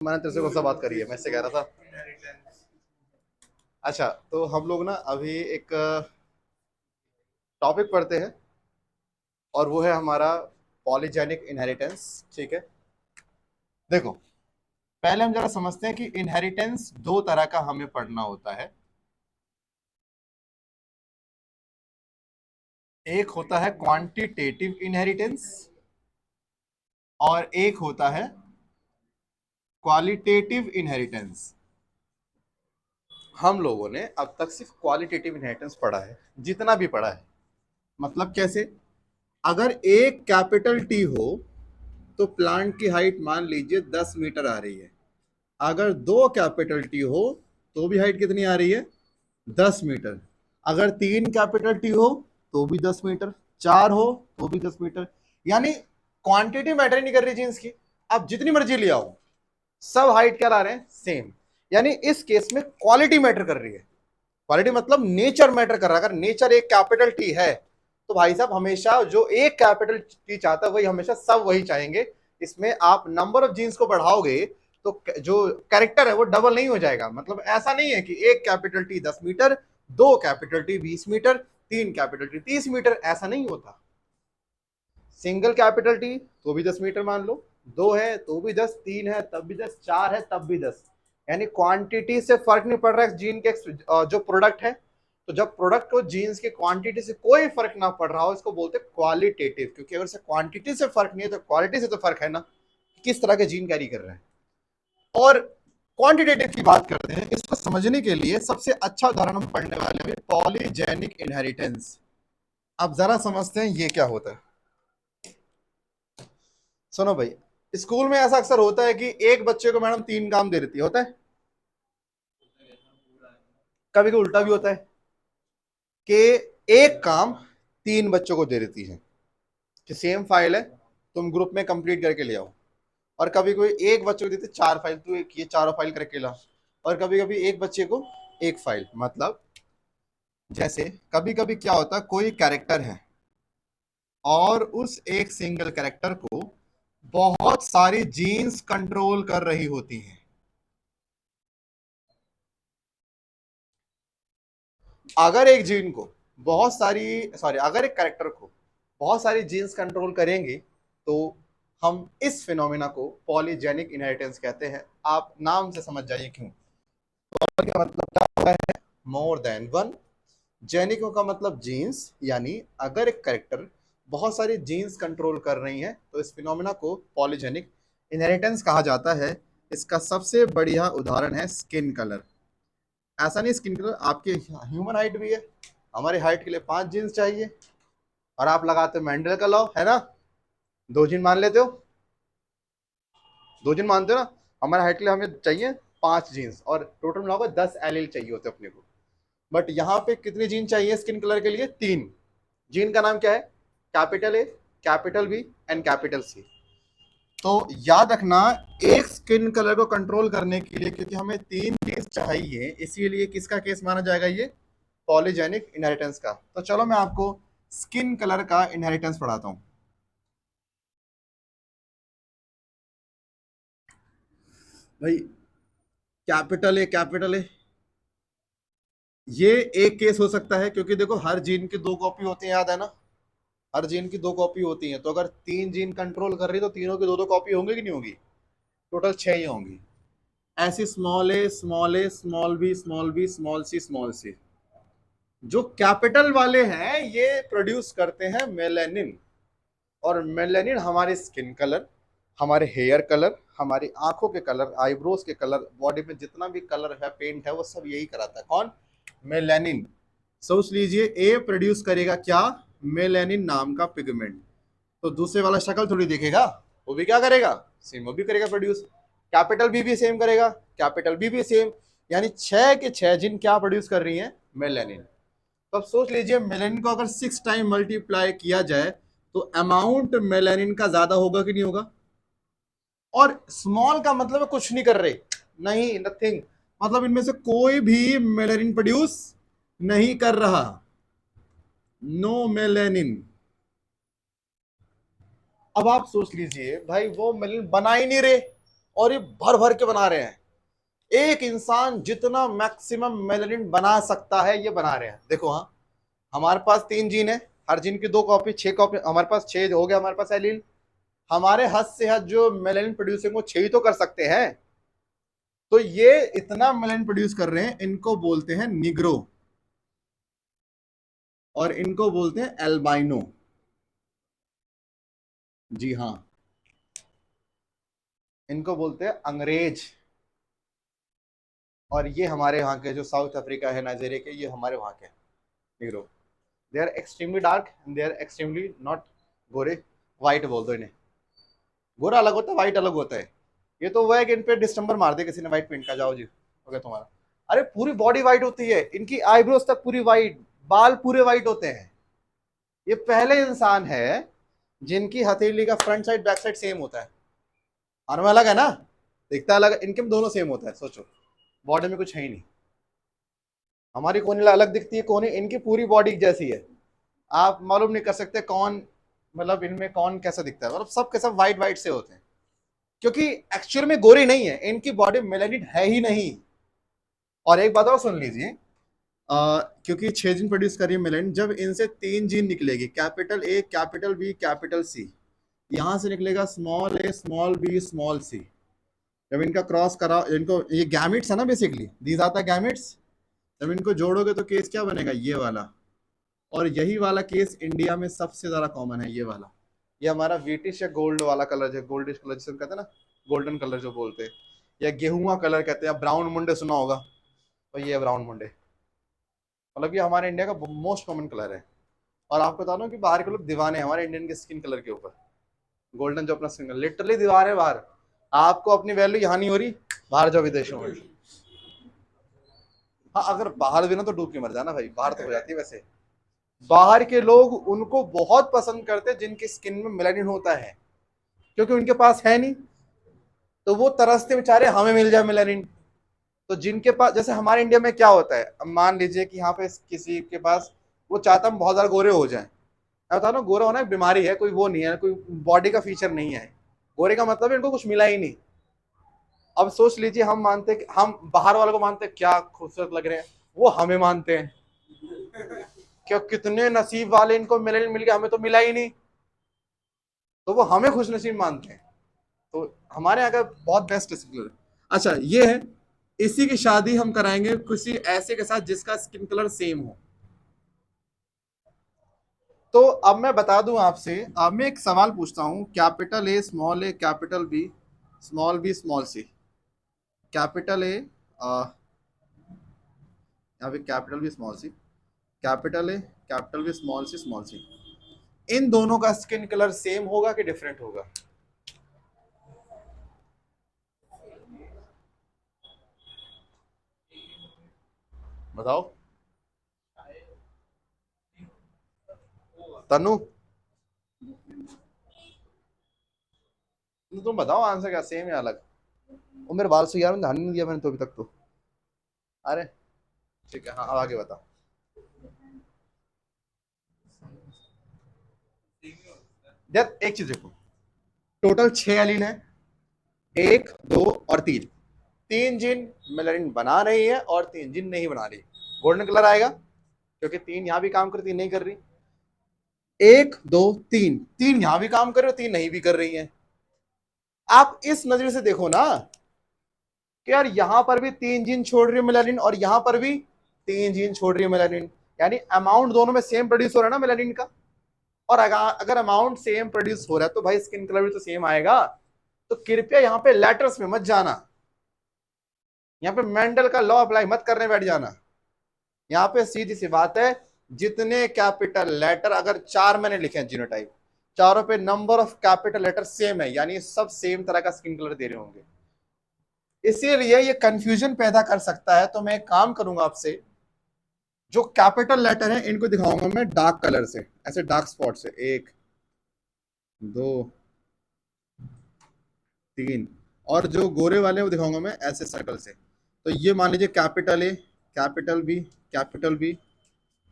मैंने तेरे से कौन सा बात करी है, मैं इससे कह रहा था। अच्छा, तो हम लोग ना अभी एक टॉपिक पढ़ते हैं, और वो है हमारा पॉलीजेनिक इनहेरिटेंस। ठीक है, देखो, पहले हम जरा समझते हैं कि इनहेरिटेंस दो तरह का हमें पढ़ना होता है। एक होता है क्वांटिटेटिव इनहेरिटेंस और एक होता है क्वालिटेटिव इनहेरिटेंस। हम लोगों ने अब तक सिर्फ क्वालिटेटिव इनहेरिटेंस पढ़ा है, जितना भी पढ़ा है। मतलब कैसे? अगर एक कैपिटल टी हो तो प्लांट की हाइट मान लीजिए 10 मीटर आ रही है। अगर दो कैपिटल टी हो तो भी हाइट कितनी आ रही है? 10 मीटर। अगर तीन कैपिटल टी हो तो भी 10 मीटर, चार हो तो भी 10 मीटर। यानी क्वांटिटी मैटर नहीं कर रही जीन्स की। आप जितनी मर्जी ले आओ, सब हाइट क्या ला रहे हैं? सेम। यानी इस केस में क्वालिटी मैटर कर रही है। क्वालिटी मतलब नेचर मैटर कर रहा है। अगर नेचर एक कैपिटल टी है तो भाई साहब हमेशा जो एक कैपिटल टी चाहता है वही हमेशा सब वही चाहेंगे। इसमें आप नंबर ऑफ जीन्स को बढ़ाओगे तो जो कैरेक्टर है वो डबल नहीं हो जाएगा। मतलब ऐसा नहीं है कि एक कैपिटल टी 10 मीटर, दो कैपिटल टी 20 मीटर, तीन कैपिटल टी 30 मीटर, ऐसा नहीं होता। सिंगल कैपिटल टी तो भी 10 मीटर मान लो, दो है तो भी 10, तीन है तब भी 10, चार है तब भी 10। यानी क्वांटिटी से फर्क नहीं पड़ रहा है जीन के जो प्रोडक्ट है। तो जब प्रोडक्ट को जीन्स के क्वांटिटी से कोई फर्क ना पड़ रहा हो, इसको बोलते हैं क्वालिटेटिव। क्योंकि अगर से क्वांटिटी से फर्क नहीं है तो क्वालिटी से तो फर्क है ना, किस तरह के जीन कैरी कर रहे हैं। और क्वांटिटेटिव की बात करते हैं, इसको समझने के लिए सबसे अच्छा उदाहरण हम पढ़ने वाले हैं पॉलीजेनिक इनहेरिटेंस। अब जरा समझते हैं ये क्या होता है। सुनो भाई, स्कूल में ऐसा अक्सर होता है कि एक बच्चे को मैडम तीन काम दे देती है, होता है। कभी कभी उल्टा भी होता है कि एक काम तीन बच्चों को दे देती है कि सेम फाइल है, तुम ग्रुप में कंप्लीट करके ले आओ। और कभी कोई एक बच्चे को देते चार फाइल, तू एक ये चारों फाइल करके ला। और कभी कभी एक बच्चे को एक फाइल। मतलब जैसे कभी कभी क्या होता है, कोई कैरेक्टर है और उस एक सिंगल कैरेक्टर को बहुत सारी जीन्स कंट्रोल कर रही होती हैं। अगर एक जीन को बहुत सारी सॉरी अगर एक कैरेक्टर को बहुत सारी जीन्स कंट्रोल करेंगी तो हम इस फिनोमिना को पॉलीजेनिक इनहेरिटेंस कहते हैं। आप नाम से समझ जाइए क्यों। पॉली का मतलब क्या होता है? More than one. जेनिको का मतलब जीन्स, यानी अगर एक कैरेक्टर बहुत सारी जीन्स कंट्रोल कर रही हैं तो इस फिनोमिना को पॉलीजेनिक इनहेरिटेंस कहा जाता है। इसका सबसे बढ़िया उदाहरण है स्किन कलर। ऐसा नहीं, स्किन कलर आपके ह्यूमन हाइट भी है। हमारी हाइट के लिए 5 जीन्स चाहिए और आप लगाते हो मेंडल का लॉ, है ना? 2 जीन मान लेते हो, 2 जीन मानते हो ना। हमारे हाइट के लिए हमें चाहिए 5 जीन्स और टोटल मिलाकर 10 एलील चाहिए होते अपने को। बट यहाँ पे कितनी जीन चाहिए स्किन कलर के लिए? 3। जीन का नाम क्या है? Capital A, capital B and capital C. तो याद रखना, एक स्किन कलर को कंट्रोल करने के लिए, क्योंकि हमें 3 जीन्स चाहिए, इसीलिए किसका केस माना जाएगा ये? पॉलीजेनिक इनहेरिटेंस का। तो चलो मैं आपको स्किन कलर का इनहेरिटेंस पढ़ाता हूं। भाई, कैपिटल ए ये एक केस हो सकता है, क्योंकि देखो हर जीन की दो कॉपी होती है, याद है ना? हर जीन की दो कॉपी होती है, तो अगर 3 जीन कंट्रोल कर रही तो तीनों की दो दो कॉपी होंगी कि नहीं होंगी? टोटल 6 ही होंगी। ऐसी small A small B small सी जो कैपिटल वाले हैं ये प्रोड्यूस करते हैं मेलेनिन। और मेलेनिन हमारे स्किन कलर, हमारे हेयर कलर, हमारी आंखों के कलर, आईब्रोज के कलर, बॉडी में जितना भी कलर है, पेंट है, वो सब यही कराता है। कौन? मेलेनिन। सोच लीजिए ए प्रोड्यूस करेगा क्या? मेलेनिन नाम का पिगमेंट। तो दूसरे वाला शक्ल थोड़ी देखेगा, वो भी क्या करेगा? सेम वो भी करेगा प्रोड्यूस। कैपिटल बी भी सेम करेगा, कैपिटल बी भी सेम। यानी 6 के 6 जिन क्या प्रोड्यूस कर रही हैं? मेलेनिन। तो अब सोच लीजिए, मेलेनिन को अगर 6 टाइम मल्टीप्लाई किया जाए तो अमाउंट मेलेनिन का ज्यादा होगा कि नहीं होगा? और स्मॉल का मतलब है कुछ नहीं कर रहे, नहीं, नथिंग। मतलब इनमें से कोई भी मेलेनिन प्रोड्यूस नहीं कर रहा, नो मेलेनिन। अब आप सोच लीजिए भाई, वो मेलेनिन बना ही नहीं रहे, और ये भर भर के बना रहे हैं। एक इंसान जितना मैक्सिमम मेलानिन बना सकता है ये बना रहे हैं। देखो, हाँ, हमारे पास 3 जीन है, हर जीन की 2 कॉपी, 6 कॉपी, हमारे पास 6 हो गया हमारे पास एलील। हमारे हद से हद जो मेलानिन प्रोड्यूसिंग वो 6 ही तो कर सकते हैं। तो ये इतना मेलानिन प्रोड्यूस कर रहे हैं, इनको बोलते हैं निग्रो और इनको बोलते हैं एल्बाइनो। जी हाँ, इनको बोलते हैं अंग्रेज। और ये हमारे वहां के जो साउथ अफ्रीका है, नाइजीरिया के, ये हमारे वहां के negro. They are extremely dark and they are extremely not गोरे, व्हाइट बोल दो इन्हें। गोरा अलग होता है, व्हाइट अलग होता है। ये तो वह है कि इन पे डिस्टेंबर मार दे किसी ने व्हाइट पेंट का, जाओ जी हो गया तुम्हारा। अरे पूरी बॉडी व्हाइट होती है इनकी, आईब्रोज तक पूरी व्हाइट, बाल पूरे व्हाइट होते हैं। ये पहले इंसान है जिनकी हथेली का front side back side same होता है। हमें अलग है ना, दिखता अलग, इनके में दोनों सेम होता है। सोचो, बॉडी में कुछ है ही नहीं। हमारी कोहनी अलग दिखती है, कोहनी इनकी पूरी बॉडी जैसी है। आप मालूम नहीं कर सकते कौन, मतलब इनमें कौन कैसा दिखता है, मतलब सब के सब व्हाइट व्हाइट से होते हैं, क्योंकि एक्चुअल में गोरी नहीं है, इनकी बॉडी मेलानिन है ही नहीं। और एक बात और सुन लीजिए, क्योंकि 6 जीन प्रोड्यूस कर रही है मेलानिन, जब इनसे 3 जीन निकलेगी, capital A, capital B, capital C, यहां से निकलेगा small A, small B, small C. जब इनका क्रॉस करा, इनको ये गैमिट्स है ना, बेसिकली दीज आता गैमिट्स। जब इनको जोड़ोगे तो केस क्या बनेगा, ये वाला। और यही वाला केस इंडिया में सबसे ज्यादा कॉमन है, ये वाला। ये हमारा व्हीटिश या गोल्ड वाला कलर, जो गोल्डिश कलर जिसे कहते हैं ना, गोल्डन कलर जो बोलते हैं, या गेहुआ कलर कहते हैं, या ब्राउन मुंडे सुना होगा, तो ये ब्राउन मुंडे, मतलब ये हमारे इंडिया का मोस्ट कॉमन कलर है। और आपको बता दूं कि बाहर के लोग दीवाने हैं हमारे इंडियन के स्किन कलर के ऊपर। गोल्डन जो अपना स्किन, लिटरली दीवार है बाहर। आपको अपनी वैल्यू यहाँ नहीं हो रही, बाहर जाओ विदेशों में। हाँ, अगर बाहर भी ना तो डूब के मर जाना भाई, बाहर तो हो जाती है वैसे। बाहर के लोग उनको बहुत पसंद करते हैं जिनकी स्किन में मेलानिन होता है, क्योंकि उनके पास है नहीं, तो वो तरसते बेचारे हमें मिल जाए मेलानिन। तो जिनके पास, जैसे हमारे इंडिया में क्या होता है, अब मान लीजिए कि यहाँ पे किसी के पास, वो चाहता हम बहुत ज्यादा गोरे हो जाएं। मैं बता रहा हूँ, गोरा होना एक बीमारी है, कोई वो नहीं है, कोई बॉडी का फीचर नहीं है। गोरे का मतलब है इनको कुछ मिला ही नहीं। अब सोच लीजिए, हम मानते हैं कि हम बाहर वालों को मानते हैं क्या खूबसूरत लग रहे हैं, वो हमें मानते हैं क्या कितने नसीब वाले, इनको मिल गया, हमें तो मिला ही नहीं, तो वो हमें खुश नसीब मानते हैं। तो हमारे यहाँ का बहुत बेस्ट डिसिप्लिन है। अच्छा, ये है, इसी की शादी हम कराएंगे किसी ऐसे के साथ जिसका स्किन कलर सेम हो। तो अब मैं बता दूं आपसे, अब मैं एक सवाल पूछता हूं, capital A, capital B, small C. Capital A, यहाँ पे capital B, small C, capital A, capital B, small C, इन दोनों का स्किन कलर सेम होगा कि डिफरेंट होगा? बताओ तनु, तुम बताओ आंसर क्या, सेम या अलग? वो मेरे बाल से यार मैंने ध्यान नहीं दिया मैंने तो अभी तक तो। अरे ठीक है, हाँ अब आगे बताओ। यार एक चीज देखो, टोटल 6 एलील है, 1, 2 और 3। 3 जिन मेलानिन बना रही है और 3 जिन नहीं बना रही। गोल्डन कलर आएगा क्योंकि 3 यहां भी काम कर रही, 3 नहीं कर रही। 1, 2, 3, 3 यहां भी काम कर रहे हो, 3 नहीं भी कर रही है। आप इस नजर से देखो ना कि यार यहां पर भी 3 जीन छोड़ रही है मेलानिन और यहां पर भी 3 जीन छोड़ रही है मेलानिन, यानी अमाउंट दोनों में सेम प्रोड्यूस हो रहा है ना मेलानिन का। और अगर अमाउंट सेम प्रोड्यूस हो रहा है तो भाई स्किन कलर भी तो सेम आएगा। तो कृपया यहाँ पे लेटर्स में मत जाना, यहाँ पे मेंडल का लॉ अप्लाई मत करने बैठ जाना। यहाँ पे सीधी सी बात है, जितने कैपिटल लेटर, अगर 4 मैंने लिखे हैं जीनोटाइप, चारों पे number of capital letter same है, यानी सब सेम तरह का स्किन कलर दे रहे होंगे। इसीलिए ये कंफ्यूजन पैदा कर सकता है। तो मैं एक काम करूंगा आपसे, जो कैपिटल लेटर है इनको दिखाऊंगा मैं डार्क कलर से, ऐसे डार्क स्पॉट से, 1, 2, 3, और जो गोरे वाले वो दिखाऊंगा मैं ऐसे सर्कल से। तो ये मान लीजिए capital A, capital B,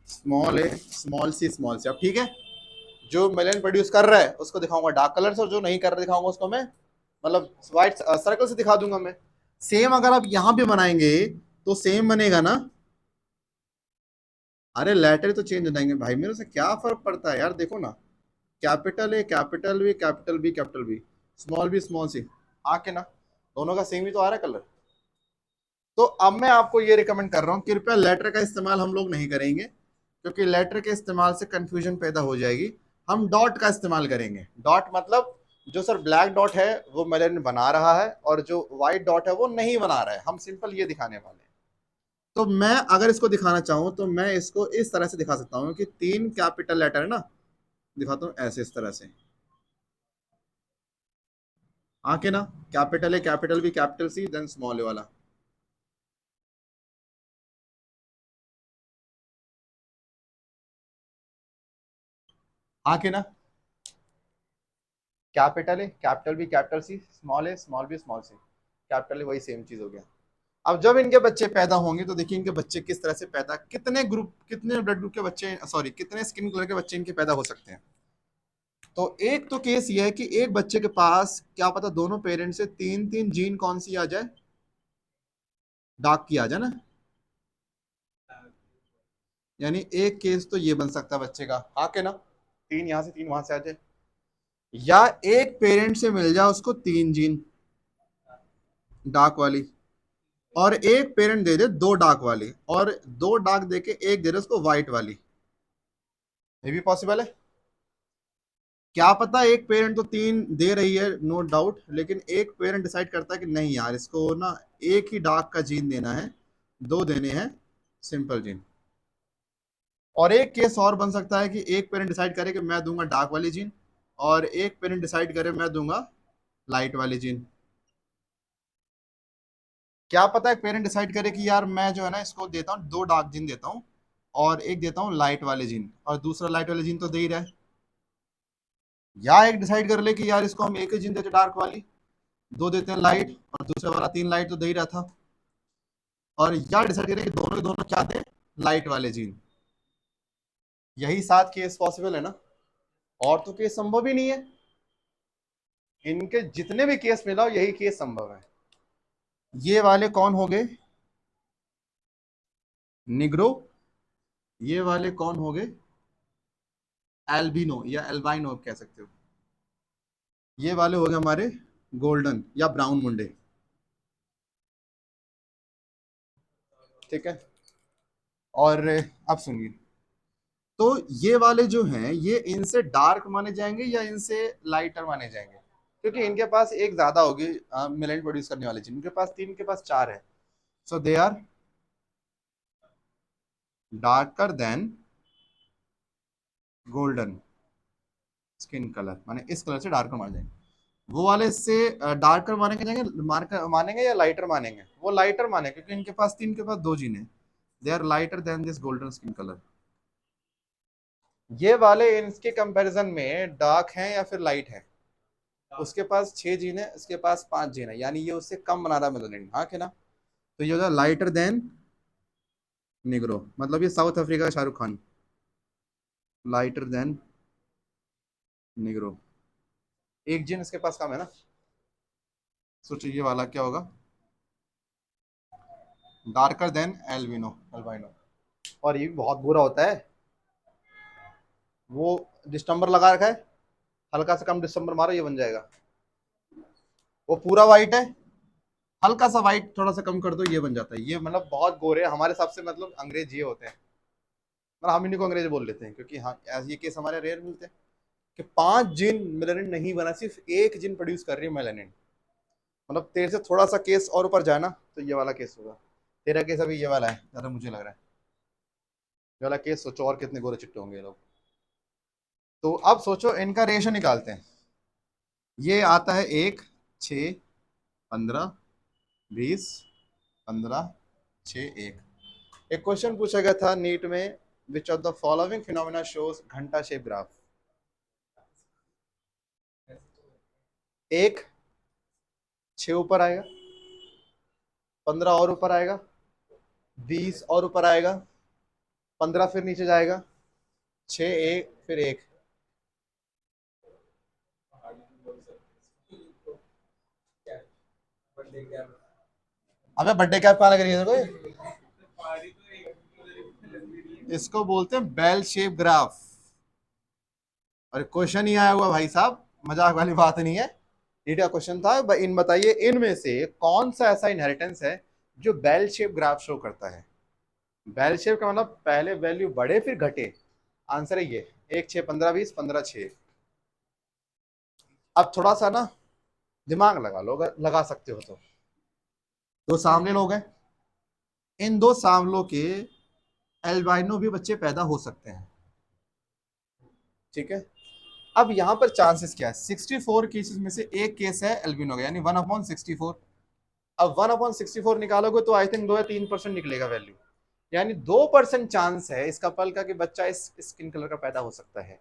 small A, small C. अब ठीक है, जो मेलन प्रोड्यूस कर रहा है उसको दिखाऊंगा डार्क कलर से, और जो नहीं कर रहा दिखाऊंगा उसको मैं मतलब वाइट सर्कल से दिखा दूंगा मैं। सेम अगर आप यहां पे बनाएंगे तो सेम बनेगा ना। अरे लेटर तो चेंज हो जाएंगे भाई, मेरे से क्या फर्क पड़ता है यार, देखो ना। Capital A capital B capital B capital B small C, आके ना दोनों का सेम ही तो आ रहा है कलर। तो अब मैं आपको ये रिकमेंड कर रहा हूँ, कृपया लेटर का इस्तेमाल हम लोग नहीं करेंगे, क्योंकि लेटर के इस्तेमाल से कंफ्यूजन पैदा हो जाएगी। हम डॉट का इस्तेमाल करेंगे। डॉट मतलब जो सर ब्लैक डॉट है वो मेलेनिन बना रहा है, और जो व्हाइट डॉट है वो नहीं बना रहा है। हम सिंपल ये दिखाने वाले हैं। तो मैं अगर इसको दिखाना चाहूं तो मैं इसको इस तरह से दिखा सकता हूं कि तीन कैपिटल लेटर है ना, दिखाता हूं ऐसे इस तरह से, आके ना, capital A capital B capital C then small A वाला। आके ना, capital A capital B capital C small A small B small C capital A, वही सेम चीज हो गया। अब जब इनके बच्चे पैदा होंगे तो देखिए इनके बच्चे किस तरह से पैदा, कितने ग्रुप, कितने ब्लड ग्रुप के बच्चे, सॉरी कितने स्किन कलर के बच्चे इनके पैदा हो सकते हैं। तो एक तो केस ये है कि एक बच्चे के पास क्या पता दोनों पेरेंट्स से तीन तीन जीन कौन सी आ जाए, डार्क की आ जाए ना। यानी एक केस तो ये बन सकता है बच्चे का, हाँ के ना, तीन यहां से तीन वहां से आ जाए। या एक पेरेंट से मिल जाए उसको तीन जीन डार्क वाली, और एक पेरेंट दे दे दो डार्क वाली, और दो डार्क दे के एक दे दे उसको व्हाइट वाली। ये भी पॉसिबल है। क्या पता एक पेरेंट तो तीन दे रही है नो डाउट, लेकिन एक पेरेंट डिसाइड करता है कि नहीं यार इसको ना एक ही डार्क का जीन देना है, दो देने हैं सिंपल जीन। और एक केस और बन सकता है कि एक पेरेंट डिसाइड करे कि मैं दूंगा डार्क वाली जीन, और एक पेरेंट डिसाइड करे मैं दूंगा लाइट वाली जीन। क्या पता एक पेरेंट डिसाइड करे कि यार मैं जो है ना इसको देता हूँ दो डार्क जीन देता हूँ, और एक देता हूँ लाइट वाले जीन, और दूसरा लाइट वाले जीन तो दे ही रहा है। या एक डिसाइड कर ले कि यार इसको हम एक ही जीन देते डार्क वाली, दो देते हैं लाइट, और दूसरा वाला तीन लाइट तो दे ही रहा था। और या डिसाइड करें कि दोनों के दोनों क्या थे, लाइट वाले जीन। यही सात केस पॉसिबल है ना, और तो केस संभव ही नहीं है। इनके जितने भी केस मिलाओ यही केस संभव है। ये वाले कौन हो गए, निग्रो। ये वाले कौन हो गए, एल्बिनो या एल्बाइनो कह सकते हो। ये वाले हो गए हमारे गोल्डन या ब्राउन मुंडे। ठीक है। और अब सुनिए, तो ये वाले जो हैं ये इनसे डार्क माने जाएंगे या इनसे लाइटर माने जाएंगे, क्योंकि इनके पास एक ज्यादा होगी मेलेनिन प्रोड्यूस करने वाले जीन, इनके पास तीन, इनके पास चार है। So they are darker than golden skin colour, माने इस कलर से डार्कर माने जाएंगे। वो वाले इससे डार्कर मानेंगे जाएंगे, मार्कर मानेंगे या लाइटर मानेंगे, वो लाइटर माने क्योंकि इनके पास तीन के पास दो जीन है। They are lighter than this golden skin colour. ये वाले इनके कंपैरिजन में डार्क हैं या फिर लाइट है। उसके पास छह जीन है, इसके पास पांच जीन है, यानी ये उससे कम बना रहा है मेलानिन, हाँ कि ना। तो ये होगा लाइटर देन निग्रो, मतलब ये साउथ अफ्रीका का Shahrukh Khan, lighter than Negro. एक जीन इसके पास कम है ना। सोचिए ये वाला क्या होगा, डार्कर देन एल्बिनो अल्बाइनो। और ये भी बहुत बुरा होता है, वो डिस्टेंबर लगा रखा है, हल्का सा कम डिस्टेंबर मारो ये बन जाएगा। वो पूरा वाइट है, हल्का सा वाइट थोड़ा सा कम कर दो ये बन जाता है। ये मतलब बहुत गोरे हमारे हिसाब से, मतलब अंग्रेज ये होते हैं, मतलब हम इन्हीं को अंग्रेज बोल लेते हैं, क्योंकि हाँ ये केस हमारे रेयर मिलते हैं कि पांच जिन मेलानिन नहीं बना, सिर्फ एक जिन प्रोड्यूस कर रही है मेलानिन। मतलब तेरे से थोड़ा सा केस और ऊपर जाए ना तो ये वाला केस होगा। तेरा केस अभी ये वाला है ज्यादा मुझे लग रहा है, ये वाला केस सोचो और कितने गोरे चिट्टे होंगे ये लोग। तो अब सोचो इनका रेशो निकालते हैं। ये आता है एक, छ, 15, 20, 15, छ, एक। एक क्वेश्चन पूछा गया था नीट में, which of the following phenomena shows घंटा शेप ग्राफ। एक, छ ऊपर आएगा, 15 और ऊपर आएगा, 20 और ऊपर आएगा, 15 फिर नीचे जाएगा, छ एक फिर एक। अबे बर्थडे कैप कहाँ लग रही है कोई? इसको बोलते हैं बेल शेप ग्राफ। और क्वेश्चन ही आया हुआ भाई साहब, मजाक वाली बात नहीं है। नीट का क्वेश्चन था, इन बताइए इनमें से कौन सा ऐसा इनहेरिटेंस है जो बेल शेप ग्राफ शो करता है। बेल शेप का मतलब पहले वैल्यू बढ़े फिर घटे। आंसर है ये 1 6 15 20 15 6। अब थोड़ा सा ना दिमाग लगा लो, अगर लगा सकते हो तो। दो सामने लोग हैं, इन दो सामलों के एल्बाइनो भी बच्चे पैदा हो सकते हैं, ठीक है। अब यहां पर चांसेस क्या है, 64 केसेस में से एक केस है एल्बिनो का, यानी 1/64। अब 1/64 निकालोगे तो आई थिंक 2 या 3% निकलेगा वैल्यू, यानी 2% चांस है इस कपल का कि बच्चा इस स्किन कलर का पैदा हो सकता है।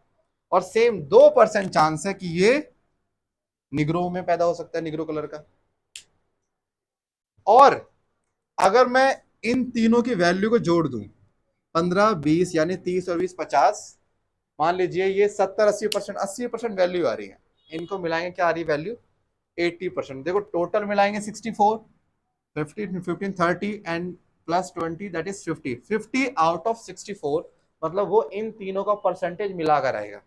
और सेम 2% चांस है कि ये निग्रो में पैदा हो सकता है, निग्रो कलर का। और अगर मैं इन तीनों की वैल्यू को जोड़ दूं, 15 20 यानी 30 और 20 50, मान लीजिए ये 70 80%, 80% वैल्यू आ रही है। इनको मिलाएंगे क्या आ रही वैल्यू, 80%। देखो टोटल मिलाएंगे 64, 15 15 30 and plus 20 that is 50। 50 out of 64 मतलब वो इन तीनों का परसेंटेज मिलाकर आएगा।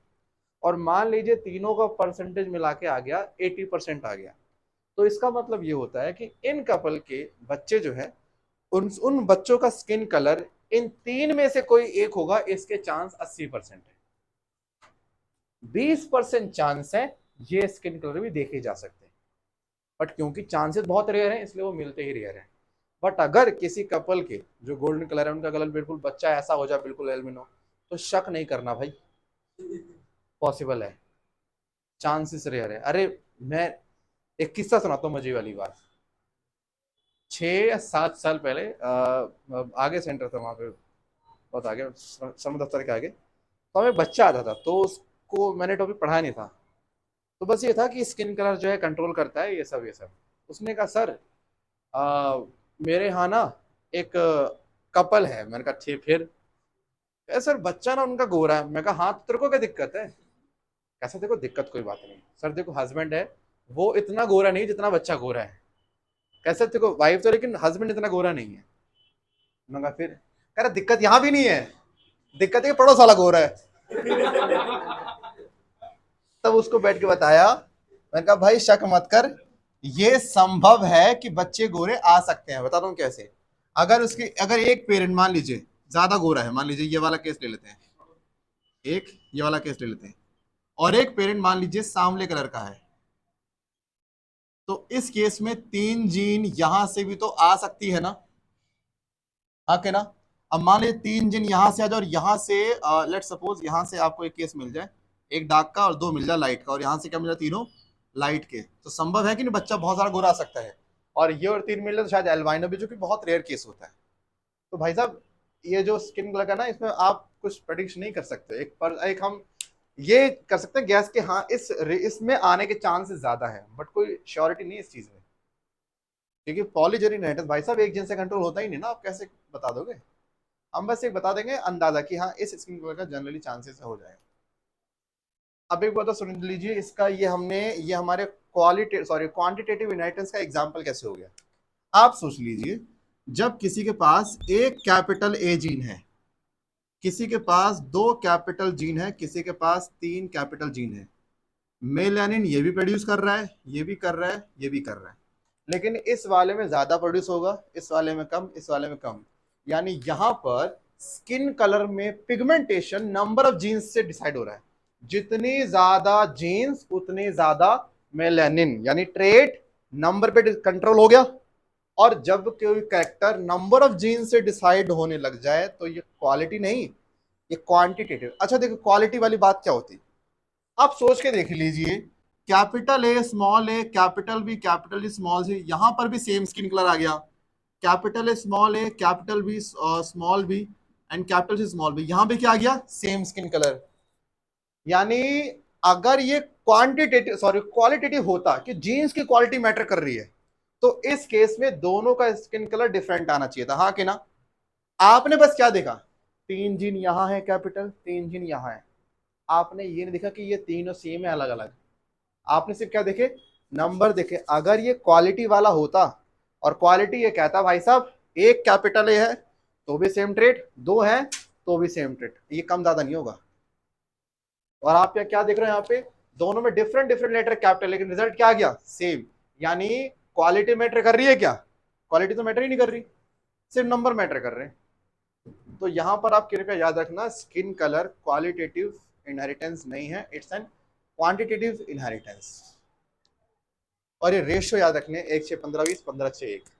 और मान लीजिए तीनों का परसेंटेज मिला के आ गया 80% आ गया, तो इसका मतलब ये होता है कि इन कपल के बच्चे जो है, उन बच्चों का स्किन कलर इन तीन में से कोई एक होगा, इसके चांस 80% है। 20% चांस है ये स्किन कलर भी देखे जा सकते हैं, बट क्योंकि चांसेस बहुत रेयर हैं इसलिए वो मिलते ही रेयर हैं। बट अगर किसी कपल के जो गोल्डन कलर है उनका कलर बिल्कुल बच्चा ऐसा हो जाए, बिल्कुल एल्बिनो, तो शक नहीं करना भाई, पॉसिबल है, चांसेस रेयर है। अरे मैं एक किस्सा सुनाता हूँ, मजे वाली बात। 6 या 7 साल पहले आगे सेंटर था वहां पे, बहुत आगे, सम दफ्तर के आगे। तो हमें बच्चा आता था, तो उसको मैंने टॉपिक पढ़ा नहीं था। तो बस ये था कि स्किन कलर जो है कंट्रोल करता है, ये सब। उसने कहा सर आ, मेरे यहाँ ना एक कपल है। मैंने कहा ठीक, फिर सर बच्चा ना उनका गोरा है। मैं कहा हाँ, तो तेरे को क्या दिक्कत है? कैसा, देखो दिक्कत कोई बात नहीं सर, देखो हस्बैंड है वो इतना गोरा नहीं जितना बच्चा गोरा है। कैसे, देखो वाइफ तो, लेकिन हस्बैंड इतना गोरा नहीं है। मैं कहा फिर, कह रहा दिक्कत यहाँ भी नहीं है, दिक्कत है कि पड़ोस वाला गोरा है। तब उसको बैठ के बताया, मैंने कहा भाई शक मत कर, ये संभव है कि बच्चे गोरे आ सकते हैं। बता दूं कैसे, अगर एक पेरेंट मान लीजिए ज्यादा गोरा है, मान लीजिए ये वाला केस ले लेते हैं, एक ये वाला केस ले लेते हैं, और एक पेरेंट मान लीजिए सांवले कलर का है, तो इस केस में 3 जीन यहां से भी तो आ सकती है ना, हाँ के ना। अब मान लीजिए 3 जीन यहां से आ जाए और यहां से लेट सपोज यहां से आपको एक केस मिल जाए, एक डार्क का और 2 मिल जाए लाइट का, और यहां से क्या मिल जाए, तीनों लाइट के, तो संभव है कि नहीं बच्चा बहुत सारा गोरा आ सकता है। और ये और 3 मिल जाए तो शायद एल्बाइनो भी, जो कि बहुत रेयर केस होता है। तो भाई साहब ये जो स्किन कलर का ना, इसमें आप कुछ प्रेडिक्शन नहीं कर सकते। एक हम ये कर सकते हैं गैस के, हाँ इसमें आने के चांसेस ज्यादा है, बट कोई श्योरिटी नहीं इस चीज में, क्योंकि पॉलीजेनिक भाई साहब एक जिन से कंट्रोल होता ही नहीं ना, आप कैसे बता दोगे। हम बस एक बता देंगे अंदाजा कि हाँ इस स्किन कलर का जनरली चांसेस हो जाएगा। अब एक बात तो सुन लीजिए, इसका ये हमारे क्वांटिटेटिव इनहेरिटेंस का एग्जांपल कैसे हो गया। आप सोच लीजिए, जब किसी के पास एक कैपिटल ए जीन है, किसी के पास 2 कैपिटल जीन है, किसी के पास 3 कैपिटल जीन है, मेलानिन ये भी प्रोड्यूस कर रहा है, ये भी कर रहा है, ये भी कर रहा है, लेकिन इस वाले में ज्यादा प्रोड्यूस होगा, इस वाले में कम, इस वाले में कम। यानी यहां पर स्किन कलर में पिगमेंटेशन नंबर ऑफ जीन्स से डिसाइड हो रहा है। जितनी ज्यादा जीन्स उतनी ज्यादा मेलानिन, यानी ट्रेट नंबर पे कंट्रोल हो गया। और जब कोई कैरेक्टर नंबर ऑफ जीन्स से डिसाइड होने लग जाए तो ये क्वालिटी नहीं, ये क्वांटिटेटिव। अच्छा देखो क्वालिटी वाली बात क्या होती, आप सोच के देख लीजिए, capital A, capital B, capital D, small C, यहां पर भी सेम स्किन कलर आ गया। Capital A, capital B, small B, and capital C, small B, यहां पे क्या आ गया, सेम स्किन कलर। यानी अगर ये क्वालिटेटिव होता कि जीन्स की क्वालिटी मैटर कर रही है, तो इस केस में दोनों का स्किन कलर डिफरेंट आना चाहिए था, हाँ कि ना। आपने बस क्या देखा, 3 जीन यहां है कैपिटल, 3 जीन यहां है, आपने ये नहीं देखा कि ये तीनों सेम है अलग अलग। आपने सिर्फ क्या देखे, नंबर देखें, अगर ये क्वालिटी वाला होता और क्वालिटी ये कहता भाई साहब एक कैपिटल ए है तो भी सेम ट्रेड, दो है तो भी सेम ट्रेड, ये कम ज्यादा नहीं होगा। और आप क्या देख रहे हैं यहाँ पे, दोनों में डिफरेंट डिफरेंट लेटर कैपिटल, लेकिन रिजल्ट क्या आ गया, सेम। यानी क्वालिटी मैटर कर रही है क्या, क्वालिटी तो मैटर ही नहीं कर रही, सिर्फ नंबर मैटर कर रहे हैं। तो यहां पर आप कृपया याद रखना, स्किन कलर क्वालिटेटिव इनहेरिटेंस नहीं है, इट्स एन क्वांटिटेटिव इनहेरिटेंस। और ये रेशियो याद रखने, 1/15, 20, 15/1।